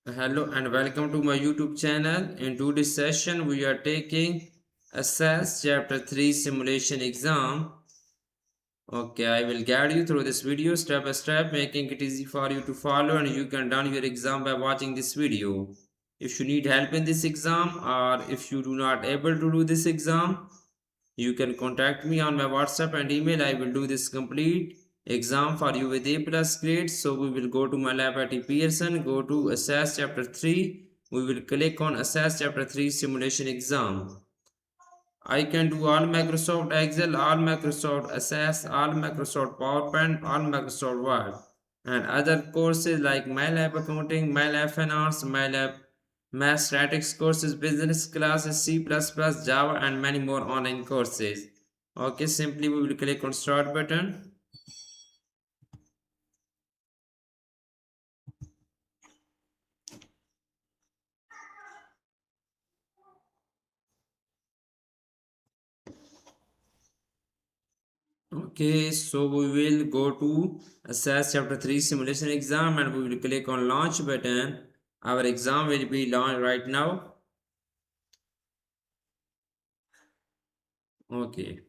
Hello and welcome to my YouTube channel. In today's session, we are taking Assess Chapter 3 Simulation Exam. Okay, I will guide you through this video step by step, making it easy for you to follow, and you can done your exam by watching this video. If you need help in this exam or if you do not able to do this exam, you can contact me on my WhatsApp and email. I will do this complete exam for you with A plus grades. So we will go to MyLab IT Pearson, go to Assess Chapter 3. We will click on Assess Chapter 3 Simulation Exam. I can do all Microsoft Excel, all Microsoft Access, all Microsoft PowerPoint, all Microsoft Word, and other courses like MyLab Accounting, MyLab Finance, MyLab Math Statics courses, business classes, C++, Java, and many more online courses. Okay, simply we will click on Start button. Okay, so we will go to Assess Chapter 3 Simulation Exam and we will click on Launch button. Our exam will be launched right now. Okay.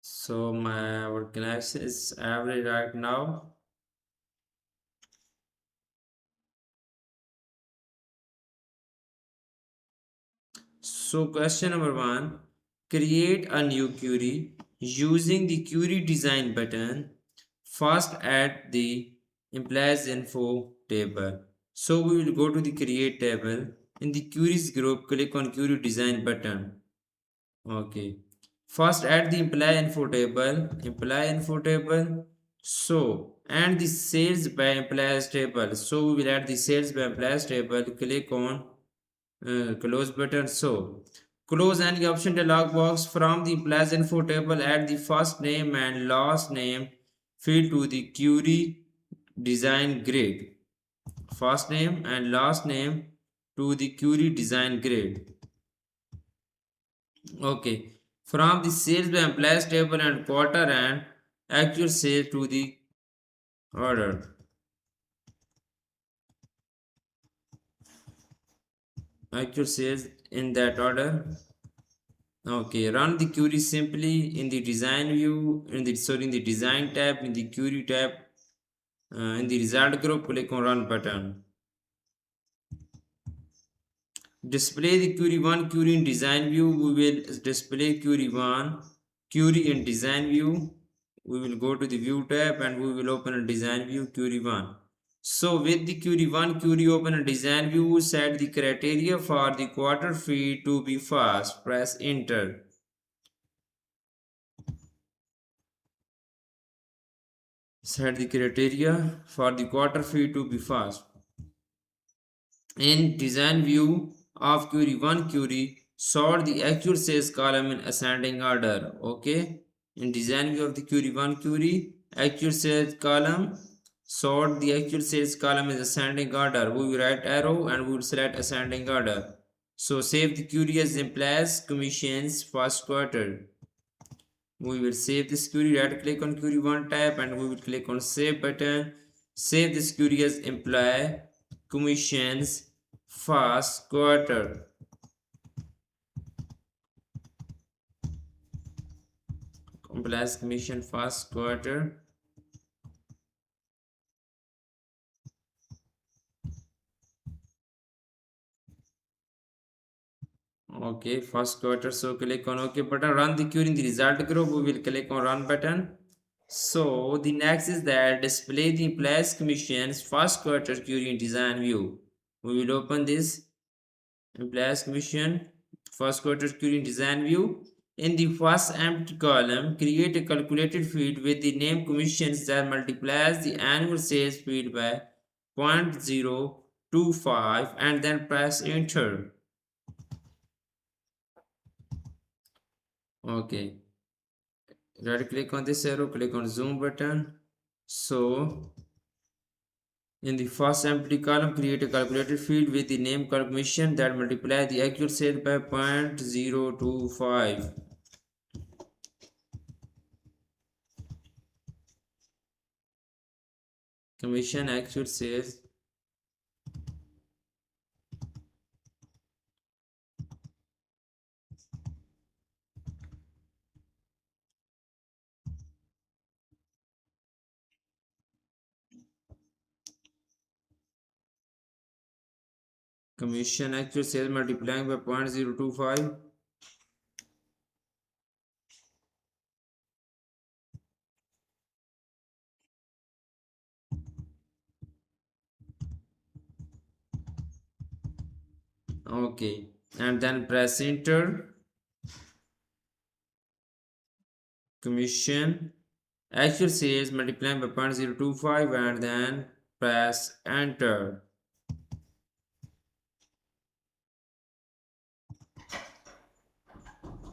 So my our connection is average right now. So question number one, create a new query using the query design button. First add the employees info table. So we will go to the create table. In the queries group, click on query design button. Okay. First add the employee info table. Employee info table. So and the sales by employees table. So we will add the sales by employees table. Click on close button. So close any option dialog box from the employees info table. Add the first name and last name field to the query design grid. First name and last name to the query design grid. Okay. From the sales by employees table and quarter and actual sales to the order. Actual sales in that order. Okay. Run the query simply in the design view, in the design tab, in the query tab, in the result group, click on run button. Display the query 1 query in design view. We will display query 1 query in design view. We will go to the view tab and we will open a design view query 1. So with the query 1 query open a design view, set the criteria for the quarter feed to be fast. Press enter. Set the criteria for the quarter feed to be fast. In design view of query 1 query, sort the actual sales column in ascending order. Okay. In design view of the query 1 query, actual sales column, sort the actual sales column in ascending order. We will right arrow and we will select ascending order. So save the query as implies commissions first quarter. We will save this query. Right click on query 1 tab and we will click on save button. Save this query as employee commissions first quarter. Employees commission first quarter. Okay, first quarter. So click on OK button. Run the query in the result group. We will click on run button. So the next is that display the employees commissions first quarter query in design view. We will open this employees commission first quarter query in design view. In the first empty column, create a calculated field with the name commissions that multiplies the annual sales field by 0.025 and then press enter. Okay, right click on this arrow, click on zoom button. So in the first empty column, create a calculated field with the name commission that multiply the actual sale by 0.025. commission actual sales multiplying by 0.025. Okay, and then press enter. Commission actual sales multiplying by 0.025 and then press enter.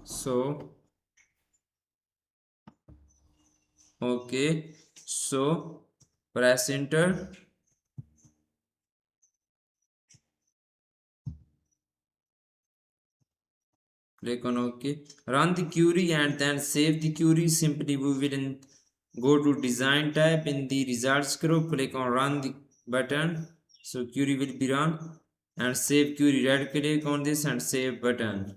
So okay, so press enter. Click on OK. Run the query and then save the query. Simply we will go to design tab in the results group. Click on run the button. So query will be run and save query. Right click on this and save button.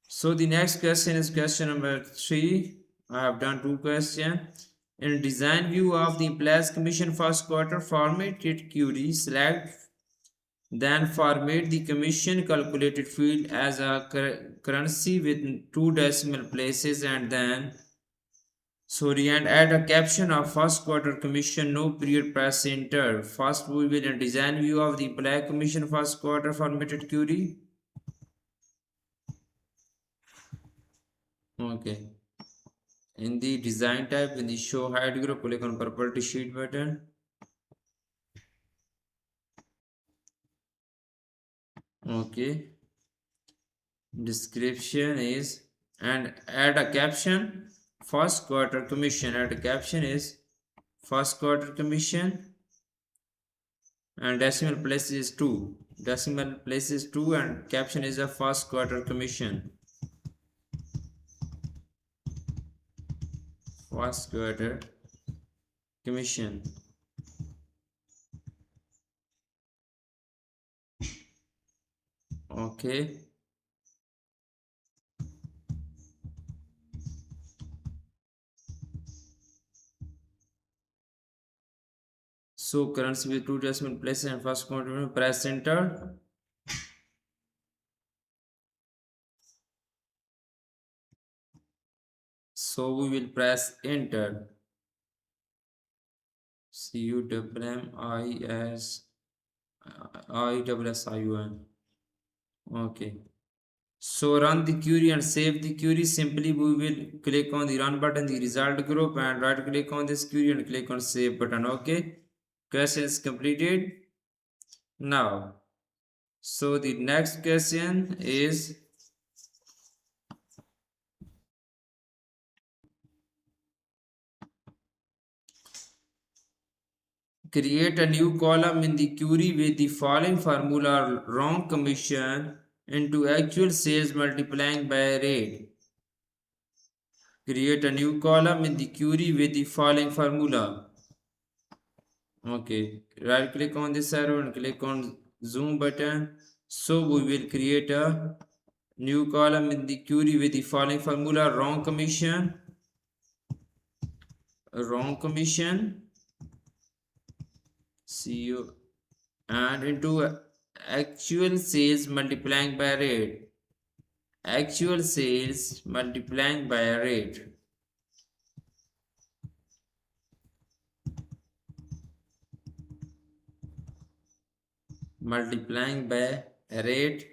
So the next question is question number 3. I have done 2 questions. In design view of the employees commission first quarter formatted query, select then format the commission calculated field as a currency with 2 decimal places and add a caption of first quarter commission no period. Press enter. First we will in design view of the employee commission first quarter formatted query. Okay. In the design tab in the show hide group click on property sheet button. Okay. Description is and add a caption first quarter commission. Add a caption is first quarter commission and decimal place is 2. Decimal place is 2 and caption is a first quarter commission. First quarter commission. Okay. So currency with 2 decimal places and first quarter. Press enter. So we will press enter. CUMMISISIUN. Okay. So run the query and save the query. Simply we will click on the run button, the result group, and right click on this query and click on save button. Okay. Question is completed. Now, so the next question is create a new column in the query with the following formula wrong commission into actual sales multiplying by rate. Create a new column in the query with the following formula. Okay, right click on this arrow and click on zoom button. So we will create a new column in the query with the following formula wrong commission CU and into actual sales multiplying by rate. Actual sales multiplying by rate. Multiplying by rate.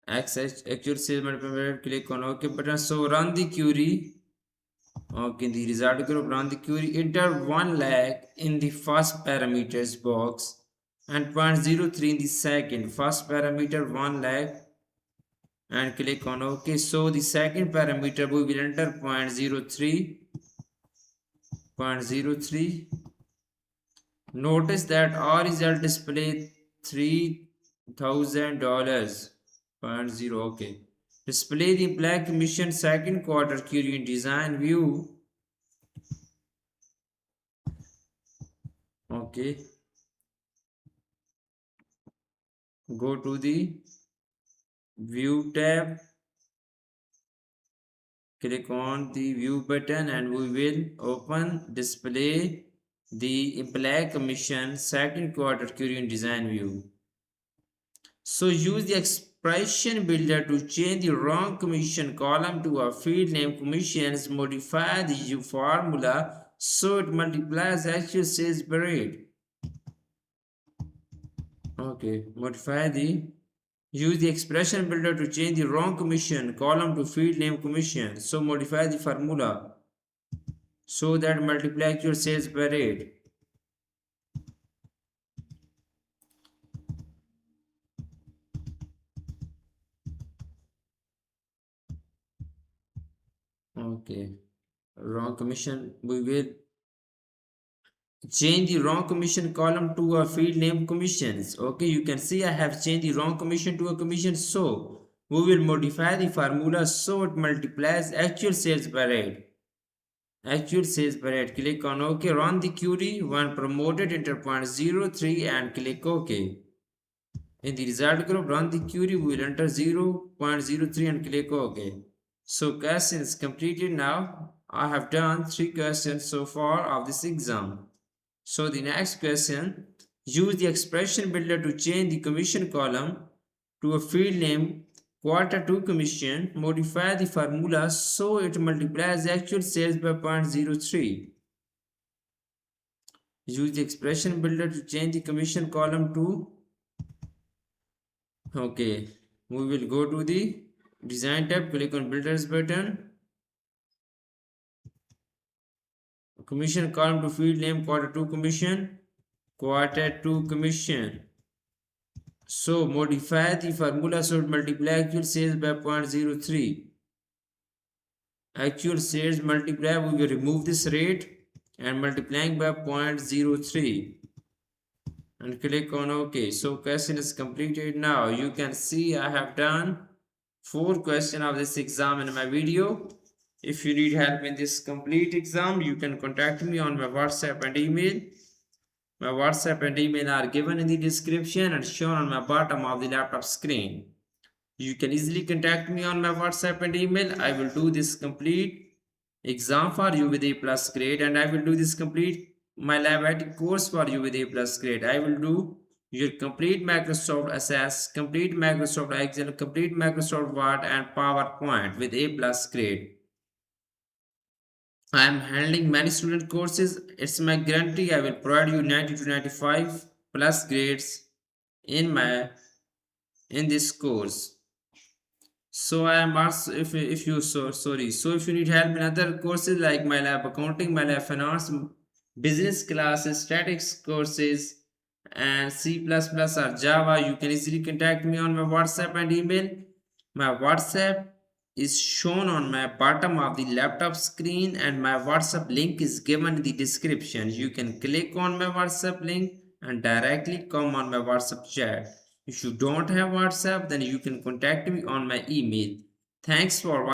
Actual sales multiplying by rate. Click on OK button. So run the query. Okay, the result group run the query. Enter 1 lakh in the first parameters box and 0.03 in the second. First parameter 1 lakh and click on OK. So the second parameter we will enter 0.03. Notice that our result display $3,000. 0. Okay. Display the employee commission second quarter query in design view. Okay, go to the view tab, click on the view button, and we will open display the employee commission second quarter Korean design view. So use the expression builder to change the wrong commission column to a field name commissions. Modify the formula so it multiplies actual sales per rate. Okay, modify the use the expression builder to change the wrong commission column to field name commission. So modify the formula so that multiply actual sales per rate. Okay, wrong commission. We will change the wrong commission column to a field name commissions. Okay, you can see I have changed the wrong commission to a commission. So we will modify the formula so it multiplies actual sales per rate. Actual sales per rate. Click on OK. Run the query. One promoted enter 0.03 and click OK. In the result group, run the query. We will enter 0.03 and click OK. So question is completed now. I have done 3 questions so far of this exam. So the next question, use the expression builder to change the commission column to a field name quarter 2 commission. Modify the formula so it multiplies actual sales by 0.03. Use the expression builder to change the commission column to, okay, we will go to the design tab, click on builders button, commission column to field name quarter 2 commission, quarter 2 commission. So modify the formula so it multiply actual sales by 0.03. Actual sales multiply, we will remove this rate and multiplying by 0.03 and click on OK. So question is completed now. You can see I have done 4 questions of this exam in my video. If you need help in this complete exam, you can contact me on my WhatsApp and email. My WhatsApp and email are given in the description and shown on my bottom of the laptop screen. You can easily contact me on my WhatsApp and email. I will do this complete exam for you with A plus grade, and I will do this complete MyLab IT course for you with A plus grade. I will do your complete Microsoft Access, complete Microsoft Excel, complete Microsoft Word and PowerPoint with A plus grade. I am handling many student courses. It's my guarantee I will provide you 90 to 95 plus grades in this course. So I am asked if you so sorry. So if you need help in other courses like MyLab Accounting, MyLab Finance, Business classes, statics courses, and C++ or Java, you can easily contact me on my WhatsApp and email. My WhatsApp is shown on my bottom of the laptop screen, and my WhatsApp link is given in the description. You can click on my WhatsApp link and directly come on my WhatsApp chat. If you don't have WhatsApp, then you can contact me on my email. Thanks for watching.